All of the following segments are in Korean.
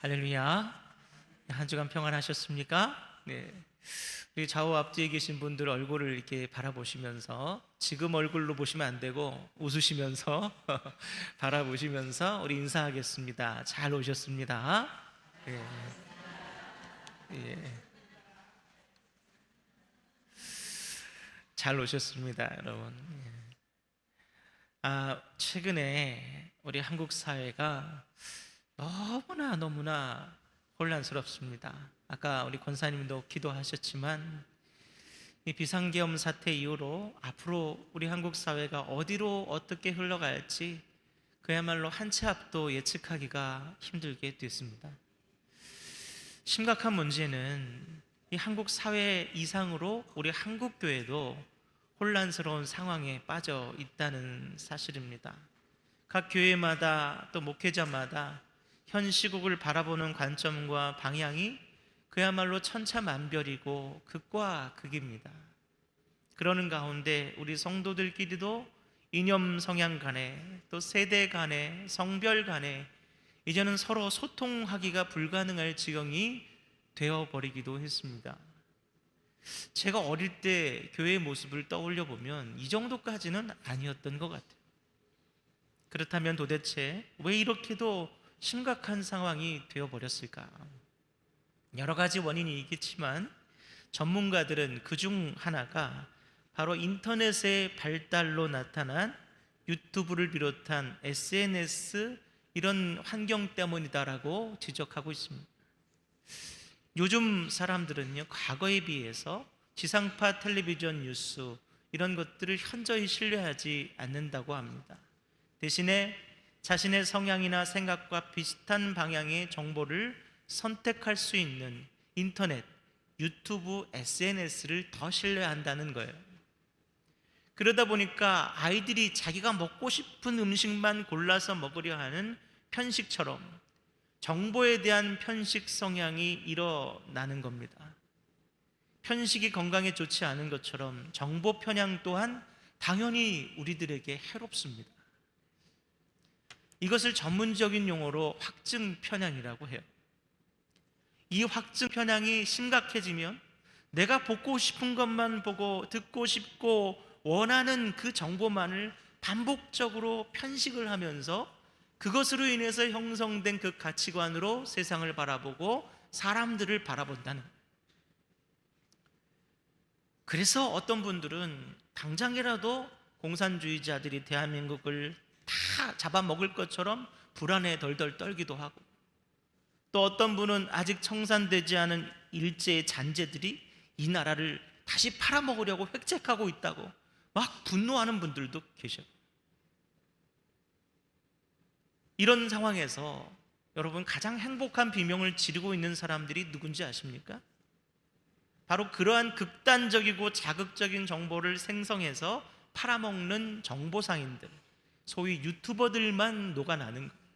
할렐루야. 한 주간 평안하셨습니까? 네. 우리 좌우 앞뒤에 계신 분들 얼굴을 이렇게 바라보시면서, 지금 얼굴로 보시면 안 되고 웃으시면서 바라보시면서 우리 인사하겠습니다. 잘 오셨습니다. 예. 예. 잘 오셨습니다, 여러분. 최근에 우리 한국 사회가 너무나 혼란스럽습니다. 아까 우리 권사님도 기도하셨지만 이 비상계엄 사태 이후로 앞으로 우리 한국 사회가 어디로 어떻게 흘러갈지 그야말로 한 치 앞도 예측하기가 힘들게 됐습니다. 심각한 문제는 이 한국 사회 이상으로 우리 한국 교회도 혼란스러운 상황에 빠져 있다는 사실입니다. 각 교회마다 또 목회자마다 현 시국을 바라보는 관점과 방향이 그야말로 천차만별이고 극과 극입니다. 그러는 가운데 우리 성도들끼리도 이념 성향 간에 또 세대 간에 성별 간에 이제는 서로 소통하기가 불가능할 지경이 되어버리기도 했습니다. 제가 어릴 때 교회의 모습을 떠올려 보면 이 정도까지는 아니었던 것 같아요. 그렇다면 도대체 왜 이렇게도 심각한 상황이 되어버렸을까? 여러 가지 원인이 있겠지만 전문가들은 그중 하나가 바로 인터넷의 발달로 나타난 유튜브를 비롯한 SNS 이런 환경 때문이다라고 지적하고 있습니다. 요즘 사람들은요, 과거에 비해서 지상파 텔레비전 뉴스 이런 것들을 현저히 신뢰하지 않는다고 합니다. 대신에 자신의 성향이나 생각과 비슷한 방향의 정보를 선택할 수 있는 인터넷, 유튜브, SNS를 더 신뢰한다는 거예요. 그러다 보니까 아이들이 자기가 먹고 싶은 음식만 골라서 먹으려 하는 편식처럼 정보에 대한 편식 성향이 일어나는 겁니다. 편식이 건강에 좋지 않은 것처럼 정보 편향 또한 당연히 우리들에게 해롭습니다. 이것을 전문적인 용어로 확증 편향이라고 해요. 이 확증 편향이 심각해지면 내가 보고 싶은 것만 보고 듣고 싶고 원하는 그 정보만을 반복적으로 편식을 하면서 그것으로 인해서 형성된 그 가치관으로 세상을 바라보고 사람들을 바라본다는 거예요. 그래서 어떤 분들은 당장이라도 공산주의자들이 대한민국을 다 잡아먹을 것처럼 불안에 덜덜 떨기도 하고, 또 어떤 분은 아직 청산되지 않은 일제의 잔재들이 이 나라를 다시 팔아먹으려고 획책하고 있다고 막 분노하는 분들도 계셔요. 이런 상황에서 여러분, 가장 행복한 비명을 지르고 있는 사람들이 누군지 아십니까? 바로 그러한 극단적이고 자극적인 정보를 생성해서 팔아먹는 정보상인들, 소위 유튜버들만 녹아나는 거예요.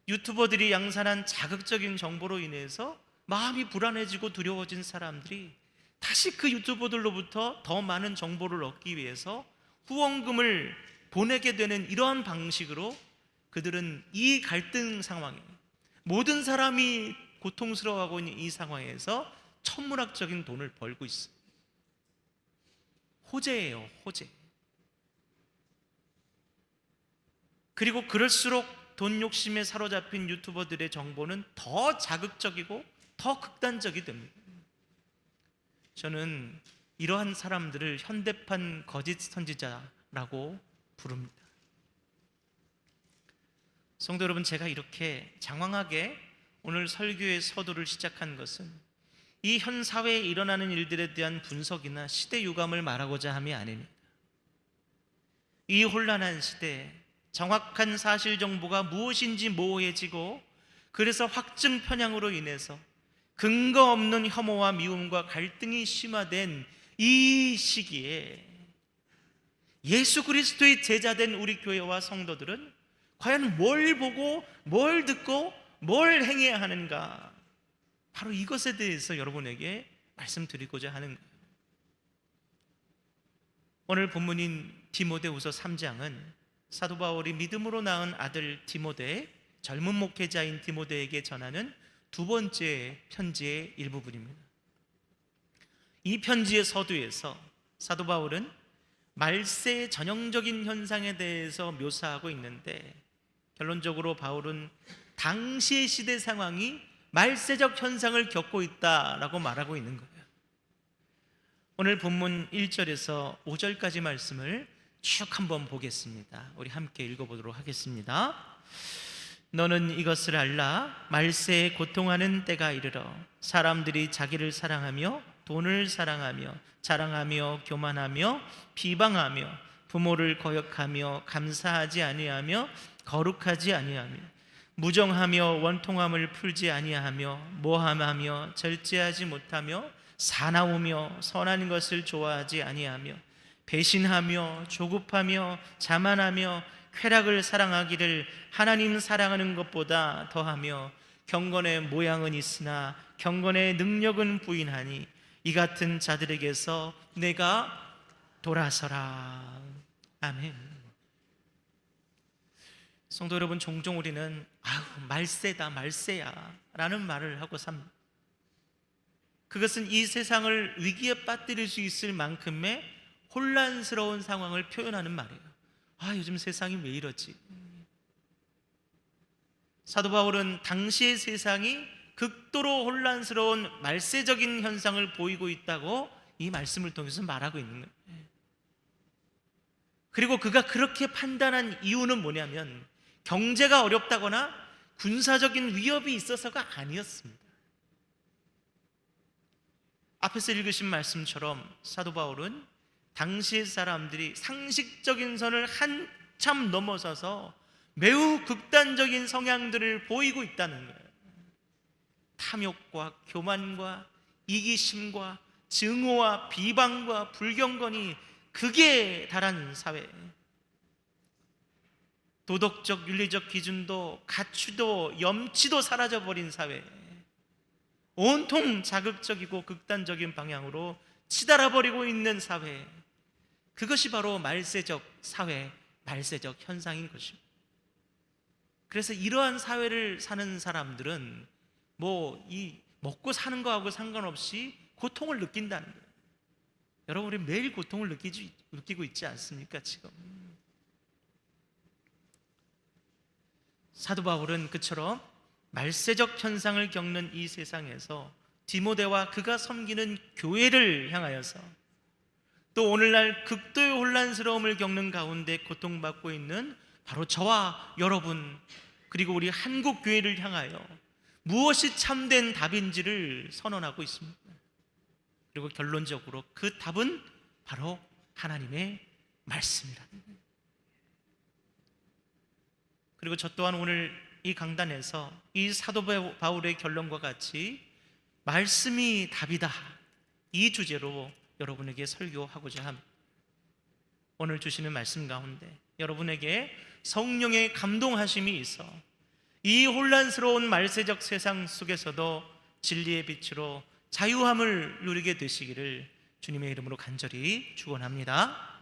유튜버들이 양산한 자극적인 정보로 인해서 마음이 불안해지고 두려워진 사람들이 다시 그 유튜버들로부터 더 많은 정보를 얻기 위해서 후원금을 보내게 되는 이러한 방식으로 그들은 이 갈등 상황에, 모든 사람이 고통스러워하고 있는 이 상황에서 천문학적인 돈을 벌고 있어요. 호재예요, 호재. 그리고 그럴수록 돈 욕심에 사로잡힌 유튜버들의 정보는 더 자극적이고 더 극단적이 됩니다. 저는 이러한 사람들을 현대판 거짓 선지자라고 부릅니다. 성도 여러분, 제가 이렇게 장황하게 오늘 설교의 서두를 시작한 것은 이 현 사회에 일어나는 일들에 대한 분석이나 시대 유감을 말하고자 함이 아닙니다. 이 혼란한 시대에 정확한 사실 정보가 무엇인지 모호해지고, 그래서 확증 편향으로 인해서 근거 없는 혐오와 미움과 갈등이 심화된 이 시기에 예수 그리스도의 제자된 우리 교회와 성도들은 과연 뭘 보고 뭘 듣고 뭘 행해야 하는가, 바로 이것에 대해서 여러분에게 말씀드리고자 하는 거예요. 오늘 본문인 디모데후서 3장은 사도 바울이 믿음으로 낳은 아들 디모데의 젊은 목회자인 디모데에게 전하는 두 번째 편지의 일부분입니다. 이 편지의 서두에서 사도 바울은 말세의 전형적인 현상에 대해서 묘사하고 있는데, 결론적으로 바울은 당시의 시대 상황이 말세적 현상을 겪고 있다라고 말하고 있는 거예요. 오늘 본문 1절에서 5절까지 말씀을 쭉 한번 보겠습니다. 우리 함께 읽어보도록 하겠습니다. 너는 이것을 알라. 말세에 고통하는 때가 이르러 사람들이 자기를 사랑하며 돈을 사랑하며 자랑하며 교만하며 비방하며 부모를 거역하며 감사하지 아니하며 거룩하지 아니하며 무정하며 원통함을 풀지 아니하며 모함하며 절제하지 못하며 사나우며 선한 것을 좋아하지 아니하며 배신하며 조급하며 자만하며 쾌락을 사랑하기를 하나님 사랑하는 것보다 더하며 경건의 모양은 있으나 경건의 능력은 부인하니 이 같은 자들에게서 내가 돌아서라. 아멘. 성도 여러분, 종종 우리는 말세다 말세야 라는 말을 하고 삽니다. 그것은 이 세상을 위기에 빠뜨릴 수 있을 만큼의 혼란스러운 상황을 표현하는 말이에요. 요즘 세상이 왜 이러지? 사도 바울은 당시의 세상이 극도로 혼란스러운 말세적인 현상을 보이고 있다고 이 말씀을 통해서 말하고 있는 거예요. 그리고 그가 그렇게 판단한 이유는 뭐냐면 경제가 어렵다거나 군사적인 위협이 있어서가 아니었습니다. 앞에서 읽으신 말씀처럼 사도 바울은 당시의 사람들이 상식적인 선을 한참 넘어서서 매우 극단적인 성향들을 보이고 있다는 거예요. 탐욕과 교만과 이기심과 증오와 비방과 불경건이 극에 달한 사회, 도덕적 윤리적 기준도 가치도 염치도 사라져버린 사회, 온통 자극적이고 극단적인 방향으로 치달아버리고 있는 사회, 그것이 바로 말세적 사회, 말세적 현상인 것입니다. 그래서 이러한 사회를 사는 사람들은 이 먹고 사는 거하고 상관없이 고통을 느낀다는 거예요. 여러분, 우리 매일 고통을 느끼고 있지 않습니까? 지금 사도 바울은 그처럼 말세적 현상을 겪는 이 세상에서 디모데와 그가 섬기는 교회를 향하여서, 또 오늘날 극도의 혼란스러움을 겪는 가운데 고통받고 있는 바로 저와 여러분, 그리고 우리 한국 교회를 향하여 무엇이 참된 답인지를 선언하고 있습니다. 그리고 결론적으로 그 답은 바로 하나님의 말씀이라. 그리고 저 또한 오늘 이 강단에서 이 사도 바울의 결론과 같이 말씀이 답이다, 이 주제로 여러분에게 설교하고자 합니다. 오늘 주시는 말씀 가운데 여러분에게 성령의 감동하심이 있어 이 혼란스러운 말세적 세상 속에서도 진리의 빛으로 자유함을 누리게 되시기를 주님의 이름으로 간절히 축원합니다.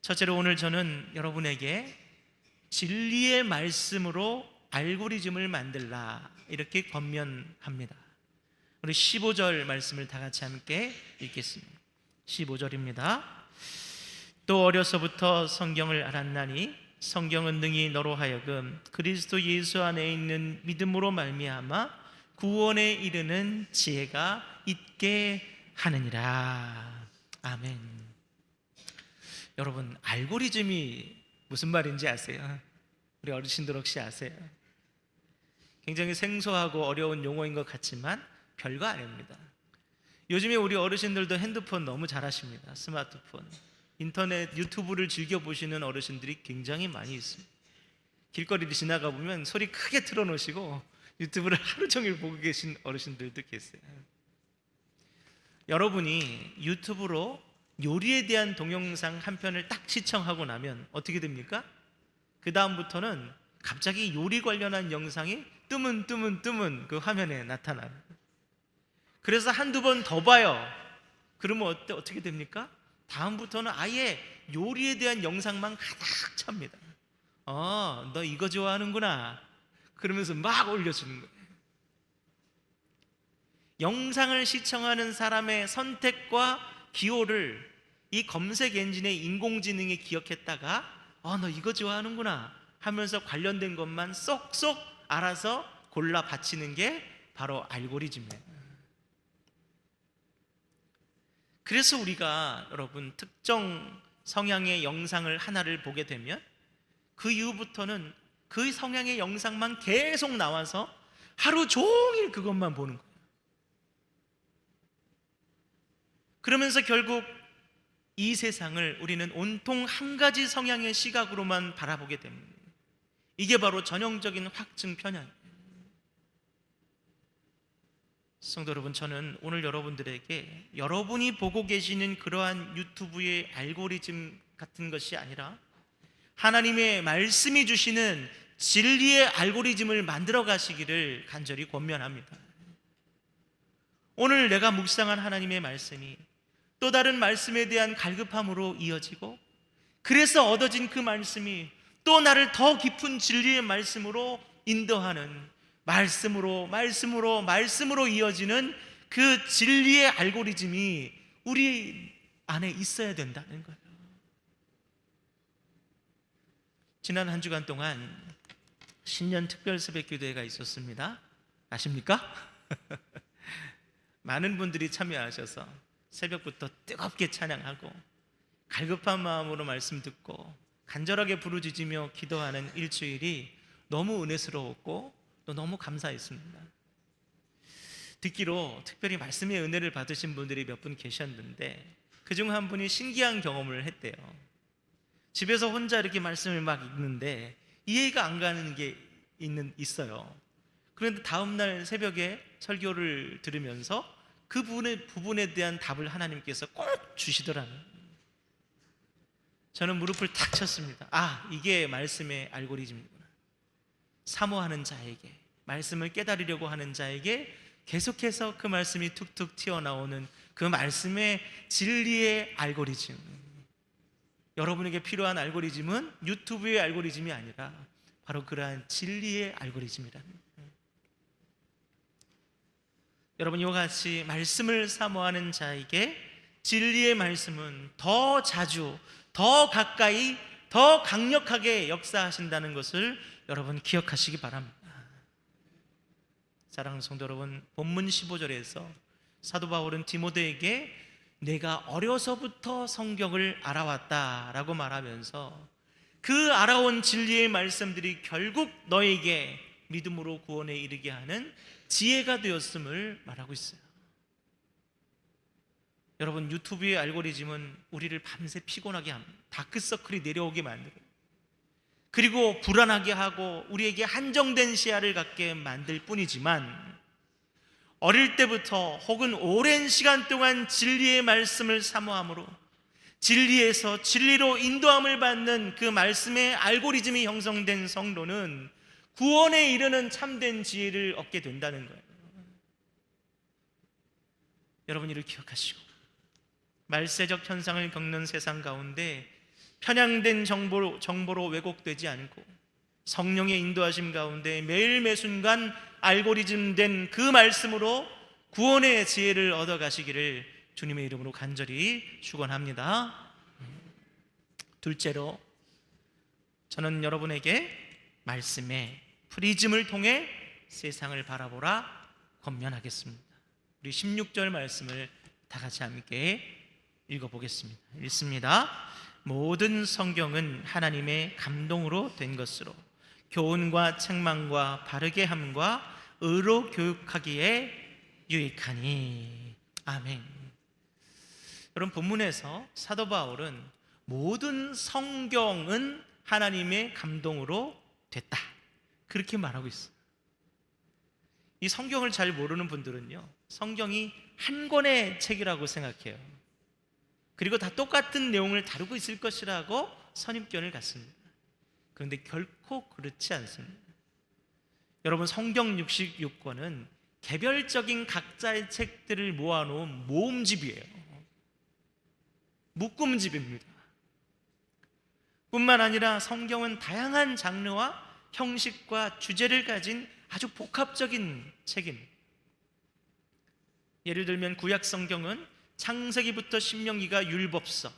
첫째로 오늘 저는 여러분에게 진리의 말씀으로 알고리즘을 만들라, 이렇게 권면합니다. 우리 15절 말씀을 다 같이 함께 읽겠습니다. 15절입니다. 또 어려서부터 성경을 알았나니 성경은 능히 너로 하여금 그리스도 예수 안에 있는 믿음으로 말미암아 구원에 이르는 지혜가 있게 하느니라. 아멘. 여러분, 알고리즘이 무슨 말인지 아세요? 우리 어르신들 혹시 아세요? 굉장히 생소하고 어려운 용어인 것 같지만 별거 아닙니다. 요즘에 우리 어르신들도 핸드폰 너무 잘하십니다. 스마트폰, 인터넷, 유튜브를 즐겨보시는 어르신들이 굉장히 많이 있습니다. 길거리를 지나가 보면 소리 크게 틀어놓으시고 유튜브를 하루 종일 보고 계신 어르신들도 계세요. 여러분이 유튜브로 요리에 대한 동영상 한 편을 딱 시청하고 나면 어떻게 됩니까? 그 다음부터는 갑자기 요리 관련한 영상이 뜨문 그 화면에 나타나요. 그래서 한두 번 더 봐요. 그러면 어떻게 됩니까? 다음부터는 아예 요리에 대한 영상만 가득 찹니다. 너 이거 좋아하는구나. 그러면서 막 올려주는 거예요. 영상을 시청하는 사람의 선택과 기호를 이 검색 엔진의 인공지능이 기억했다가 너 이거 좋아하는구나 하면서 관련된 것만 쏙쏙 알아서 골라 바치는 게 바로 알고리즘이에요. 그래서 우리가 여러분 특정 성향의 영상을 하나를 보게 되면 그 이후부터는 그 성향의 영상만 계속 나와서 하루 종일 그것만 보는 거예요. 그러면서 결국 이 세상을 우리는 온통 한 가지 성향의 시각으로만 바라보게 됩니다. 이게 바로 전형적인 확증 편향이에요. 성도 여러분, 저는 오늘 여러분들에게 여러분이 보고 계시는 그러한 유튜브의 알고리즘 같은 것이 아니라 하나님의 말씀이 주시는 진리의 알고리즘을 만들어 가시기를 간절히 권면합니다. 오늘 내가 묵상한 하나님의 말씀이 또 다른 말씀에 대한 갈급함으로 이어지고, 그래서 얻어진 그 말씀이 또 나를 더 깊은 진리의 말씀으로 인도하는, 말씀으로 이어지는 그 진리의 알고리즘이 우리 안에 있어야 된다는 거예요. 지난 한 주간 동안 신년 특별 새벽 기도회가 있었습니다. 아십니까? 많은 분들이 참여하셔서 새벽부터 뜨겁게 찬양하고 갈급한 마음으로 말씀 듣고 간절하게 부르짖으며 기도하는 일주일이 너무 은혜스러웠고 또 너무 감사했습니다. 듣기로 특별히 말씀의 은혜를 받으신 분들이 몇 분 계셨는데 그중 한 분이 신기한 경험을 했대요. 집에서 혼자 이렇게 말씀을 막 읽는데 이해가 안 가는 게 있어요. 그런데 다음날 새벽에 설교를 들으면서 그 부분에 대한 답을 하나님께서 꼭 주시더라고요. 저는 무릎을 탁 쳤습니다. 이게 말씀의 알고리즘이구나. 사모하는 자에게, 말씀을 깨달으려고 하는 자에게 계속해서 그 말씀이 툭툭 튀어나오는 그 말씀의 진리의 알고리즘. 여러분에게 필요한 알고리즘은 유튜브의 알고리즘이 아니라 바로 그러한 진리의 알고리즘이라는 거예요. 여러분, 이와 같이 말씀을 사모하는 자에게 진리의 말씀은 더 자주, 더 가까이, 더 강력하게 역사하신다는 것을 여러분 기억하시기 바랍니다. 사랑하는 성도 여러분, 본문 15절에서 사도 바울은 디모데에게 내가 어려서부터 성경을 알아왔다라고 말하면서 그 알아온 진리의 말씀들이 결국 너에게 믿음으로 구원에 이르게 하는 지혜가 되었음을 말하고 있어요. 여러분, 유튜브의 알고리즘은 우리를 밤새 피곤하게 합니다. 다크서클이 내려오게 만들어요. 그리고 불안하게 하고 우리에게 한정된 시야를 갖게 만들 뿐이지만, 어릴 때부터 혹은 오랜 시간 동안 진리의 말씀을 사모함으로 진리에서 진리로 인도함을 받는 그 말씀의 알고리즘이 형성된 성도는 구원에 이르는 참된 지혜를 얻게 된다는 거예요. 여러분, 이를 기억하시고 말세적 현상을 겪는 세상 가운데 편향된 정보로 왜곡되지 않고 성령의 인도하심 가운데 매일 매순간 알고리즘된 그 말씀으로 구원의 지혜를 얻어가시기를 주님의 이름으로 간절히 축원합니다. 둘째로, 저는 여러분에게 말씀의 프리즘을 통해 세상을 바라보라 권면하겠습니다. 우리 16절 말씀을 다 같이 함께 읽어보겠습니다. 읽습니다. 모든 성경은 하나님의 감동으로 된 것으로 교훈과 책망과 바르게 함과 의로 교육하기에 유익하니. 아멘. 여러분, 본문에서 사도 바울은 모든 성경은 하나님의 감동으로 됐다, 그렇게 말하고 있어요. 이 성경을 잘 모르는 분들은요, 성경이 한 권의 책이라고 생각해요. 그리고 다 똑같은 내용을 다루고 있을 것이라고 선입견을 갖습니다. 그런데 결코 그렇지 않습니다. 여러분, 성경 66권은 개별적인 각자의 책들을 모아놓은 모음집이에요. 묶음집입니다. 뿐만 아니라 성경은 다양한 장르와 형식과 주제를 가진 아주 복합적인 책입니다. 예를 들면 구약 성경은 창세기부터 신명기가 율법서,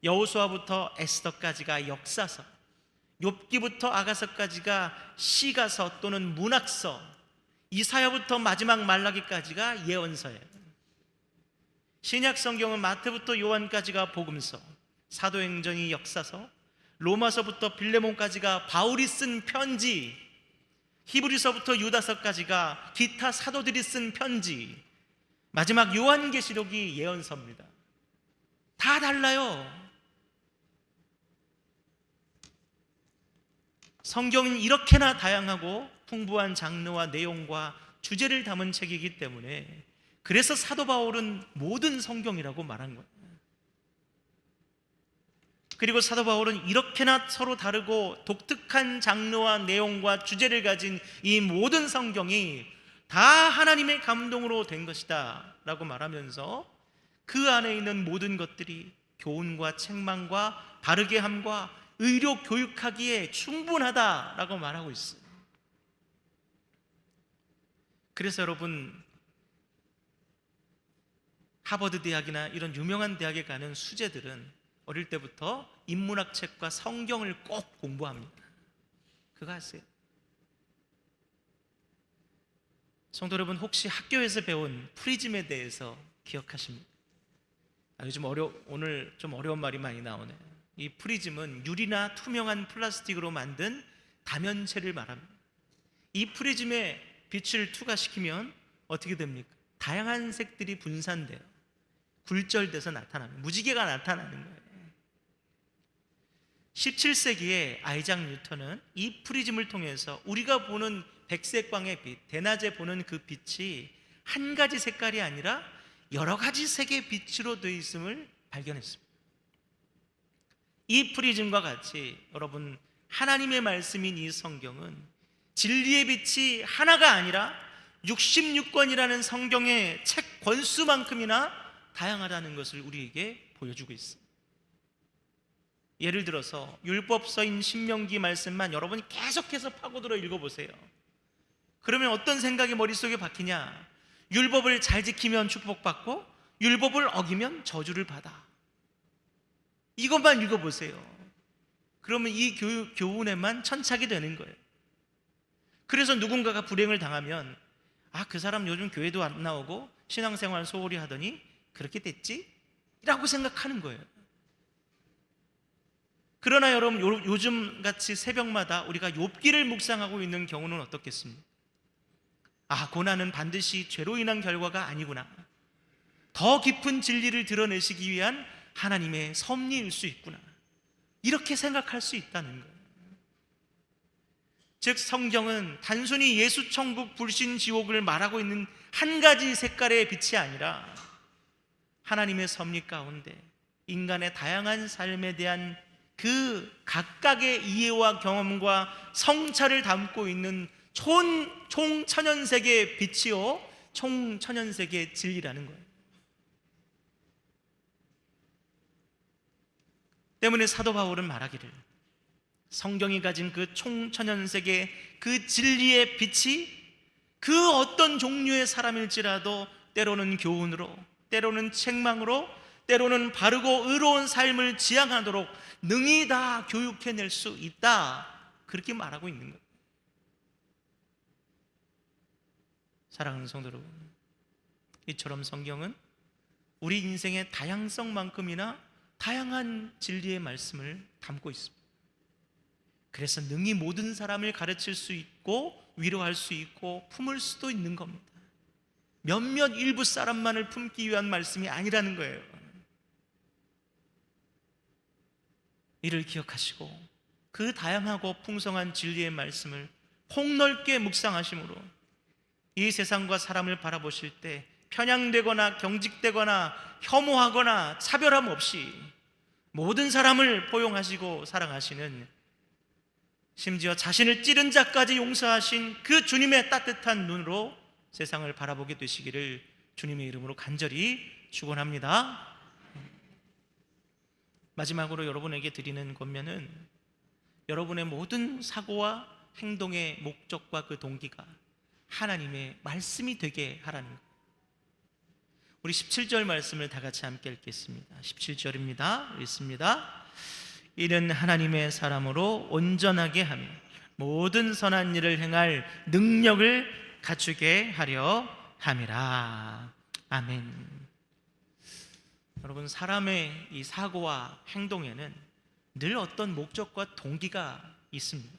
여호수아부터 에스더까지가 역사서, 욥기부터 아가서까지가 시가서 또는 문학서, 이사야부터 마지막 말라기까지가 예언서예요. 신약 성경은 마태부터 요한까지가 복음서, 사도행전이 역사서, 로마서부터 빌레몬까지가 바울이 쓴 편지, 히브리서부터 유다서까지가 기타 사도들이 쓴 편지, 마지막 요한계시록이 예언서입니다. 다 달라요. 성경은 이렇게나 다양하고 풍부한 장르와 내용과 주제를 담은 책이기 때문에 그래서 사도 바울은 모든 성경이라고 말한 거예요. 그리고 사도 바울은 이렇게나 서로 다르고 독특한 장르와 내용과 주제를 가진 이 모든 성경이 다 하나님의 감동으로 된 것이다 라고 말하면서 그 안에 있는 모든 것들이 교훈과 책망과 바르게 함과 의료 교육하기에 충분하다라고 말하고 있어요. 그래서 여러분, 하버드 대학이나 이런 유명한 대학에 가는 수재들은 어릴 때부터 인문학 책과 성경을 꼭 공부합니다. 그거 아세요? 성도 여러분, 혹시 학교에서 배운 프리즘에 대해서 기억하십니까? 요즘 오늘 좀 어려운 말이 많이 나오네요. 이 프리즘은 유리나 투명한 플라스틱으로 만든 다면체를 말합니다. 이 프리즘에 빛을 투과시키면 어떻게 됩니까? 다양한 색들이 분산돼요. 굴절돼서 나타납니다. 무지개가 나타나는 거예요. 17세기에 아이작 뉴턴은 이 프리즘을 통해서 우리가 보는 백색광의 빛, 대낮에 보는 그 빛이 한 가지 색깔이 아니라 여러 가지 색의 빛으로 되어 있음을 발견했습니다. 이 프리즘과 같이 여러분, 하나님의 말씀인 이 성경은 진리의 빛이 하나가 아니라 66권이라는 성경의 책 권수만큼이나 다양하다는 것을 우리에게 보여주고 있습니다. 예를 들어서 율법서인 신명기 말씀만 여러분이 계속해서 파고들어 읽어보세요. 그러면 어떤 생각이 머릿속에 박히냐? 율법을 잘 지키면 축복받고 율법을 어기면 저주를 받아. 이것만 읽어보세요. 그러면 이 교훈에만 천착이 되는 거예요. 그래서 누군가가 불행을 당하면 그 사람 요즘 교회도 안 나오고 신앙생활 소홀히 하더니 그렇게 됐지? 라고 생각하는 거예요. 그러나 여러분, 요즘같이 새벽마다 우리가 욥기를 묵상하고 있는 경우는 어떻겠습니까? 고난은 반드시 죄로 인한 결과가 아니구나, 더 깊은 진리를 드러내시기 위한 하나님의 섭리일 수 있구나, 이렇게 생각할 수 있다는 거예요. 즉 성경은 단순히 예수 천국 불신 지옥을 말하고 있는 한 가지 색깔의 빛이 아니라 하나님의 섭리 가운데 인간의 다양한 삶에 대한 그 각각의 이해와 경험과 성찰을 담고 있는 총천연색의 빛이요 총천연색의 진리라는 거예요. 때문에 사도 바울은 말하기를 성경이 가진 그 총천연색의 그 진리의 빛이 그 어떤 종류의 사람일지라도 때로는 교훈으로, 때로는 책망으로, 때로는 바르고 의로운 삶을 지향하도록 능히 다 교육해낼 수 있다, 그렇게 말하고 있는 거예요. 사랑하는 성도 여러분, 이처럼 성경은 우리 인생의 다양성만큼이나 다양한 진리의 말씀을 담고 있습니다. 그래서 능히 모든 사람을 가르칠 수 있고 위로할 수 있고 품을 수도 있는 겁니다. 몇몇 일부 사람만을 품기 위한 말씀이 아니라는 거예요. 이를 기억하시고 그 다양하고 풍성한 진리의 말씀을 폭넓게 묵상하심으로 이 세상과 사람을 바라보실 때 편향되거나 경직되거나 혐오하거나 차별함 없이 모든 사람을 포용하시고 사랑하시는, 심지어 자신을 찌른 자까지 용서하신 그 주님의 따뜻한 눈으로 세상을 바라보게 되시기를 주님의 이름으로 간절히 축원합니다. 마지막으로 여러분에게 드리는 권면은 여러분의 모든 사고와 행동의 목적과 그 동기가 하나님의 말씀이 되게 하라는 거예요. 우리 17절 말씀을 다 같이 함께 읽겠습니다. 17절입니다. 읽습니다. 이는 하나님의 사람으로 온전하게 하며 모든 선한 일을 행할 능력을 갖추게 하려 함이라. 아멘. 여러분, 사람의 이 사고와 행동에는 늘 어떤 목적과 동기가 있습니다.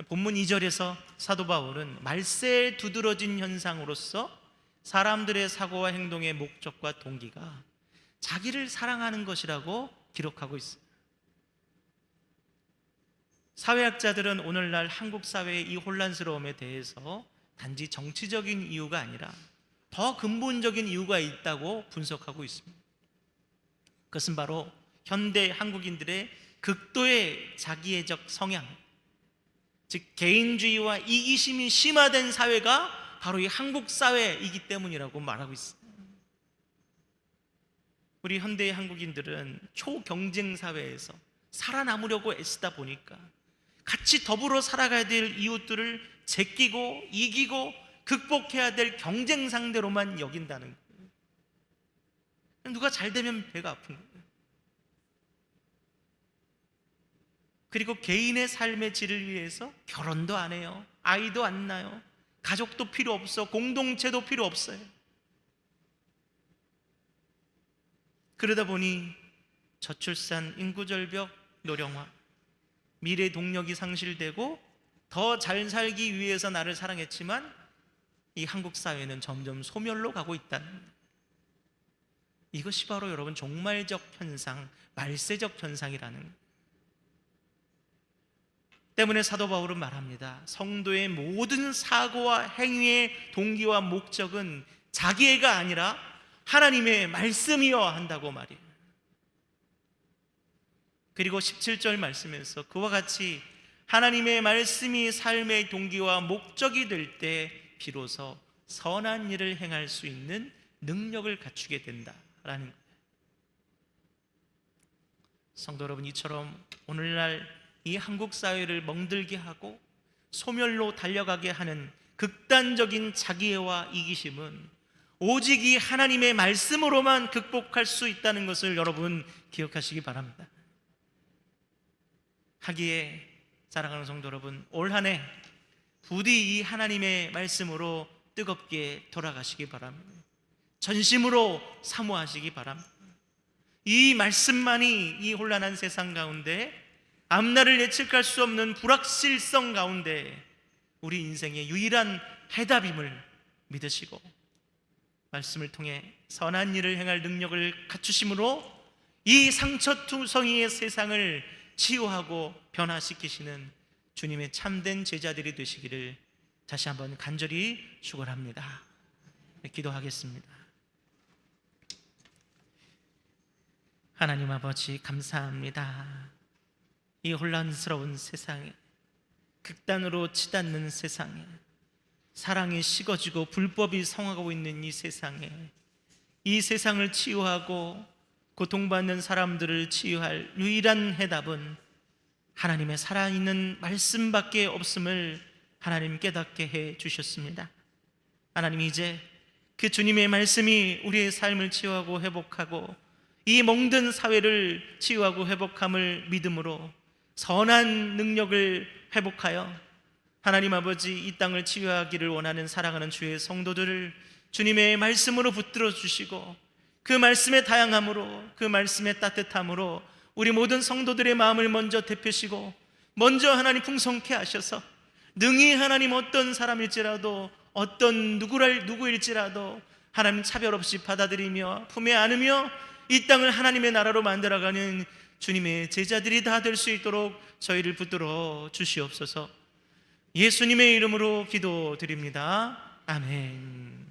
본문 2절에서 사도 바울은 말세에 두드러진 현상으로서 사람들의 사고와 행동의 목적과 동기가 자기를 사랑하는 것이라고 기록하고 있습니다. 사회학자들은 오늘날 한국 사회의 이 혼란스러움에 대해서 단지 정치적인 이유가 아니라 더 근본적인 이유가 있다고 분석하고 있습니다. 그것은 바로 현대 한국인들의 극도의 자기애적 성향, 즉 개인주의와 이기심이 심화된 사회가 바로 이 한국 사회이기 때문이라고 말하고 있습니다. 우리 현대의 한국인들은 초경쟁 사회에서 살아남으려고 애쓰다 보니까 같이 더불어 살아가야 될 이웃들을 제끼고 이기고 극복해야 될 경쟁 상대로만 여긴다는 거예요. 누가 잘 되면 배가 아픈 거예요. 그리고 개인의 삶의 질을 위해서 결혼도 안 해요. 아이도 안 낳아요. 가족도 필요 없어. 공동체도 필요 없어요. 그러다 보니 저출산, 인구절벽, 노령화, 미래 동력이 상실되고 더 잘 살기 위해서 나를 사랑했지만 이 한국 사회는 점점 소멸로 가고 있다는 거예요. 이것이 바로 여러분 종말적 현상, 말세적 현상이라는 거예요. 때문에 사도 바울은 말합니다. 성도의 모든 사고와 행위의 동기와 목적은 자기애가 아니라 하나님의 말씀이어야 한다고 말이에요. 그리고 17절 말씀에서 그와 같이 하나님의 말씀이 삶의 동기와 목적이 될 때 비로소 선한 일을 행할 수 있는 능력을 갖추게 된다라는 거예요. 성도 여러분, 이처럼 오늘날 이 한국 사회를 멍들게 하고 소멸로 달려가게 하는 극단적인 자기애와 이기심은 오직 이 하나님의 말씀으로만 극복할 수 있다는 것을 여러분 기억하시기 바랍니다. 하기에 사랑하는 성도 여러분, 올 한 해 부디 이 하나님의 말씀으로 뜨겁게 돌아가시기 바랍니다. 전심으로 사모하시기 바랍니다. 이 말씀만이 이 혼란한 세상 가운데 앞날을 예측할 수 없는 불확실성 가운데 우리 인생의 유일한 해답임을 믿으시고 말씀을 통해 선한 일을 행할 능력을 갖추심으로 이 상처투성이의 세상을 치유하고 변화시키시는 주님의 참된 제자들이 되시기를 다시 한번 간절히 축원합니다. 기도하겠습니다. 하나님 아버지, 감사합니다. 이 혼란스러운 세상에, 극단으로 치닫는 세상에, 사랑이 식어지고 불법이 성하고 있는 이 세상에, 이 세상을 치유하고 고통받는 사람들을 치유할 유일한 해답은 하나님의 살아있는 말씀밖에 없음을 하나님 깨닫게 해 주셨습니다. 하나님, 이제 그 주님의 말씀이 우리의 삶을 치유하고 회복하고 이 멍든 사회를 치유하고 회복함을 믿음으로 선한 능력을 회복하여 하나님 아버지, 이 땅을 치유하기를 원하는 사랑하는 주의 성도들을 주님의 말씀으로 붙들어 주시고 그 말씀의 다양함으로, 그 말씀의 따뜻함으로 우리 모든 성도들의 마음을 먼저 데펴시고 먼저 하나님 풍성케 하셔서 능히 하나님 어떤 사람일지라도 어떤 누구일지라도 하나님 차별 없이 받아들이며 품에 안으며 이 땅을 하나님의 나라로 만들어가는 주님의 제자들이 다 될 수 있도록 저희를 붙들어 주시옵소서. 예수님의 이름으로 기도드립니다. 아멘.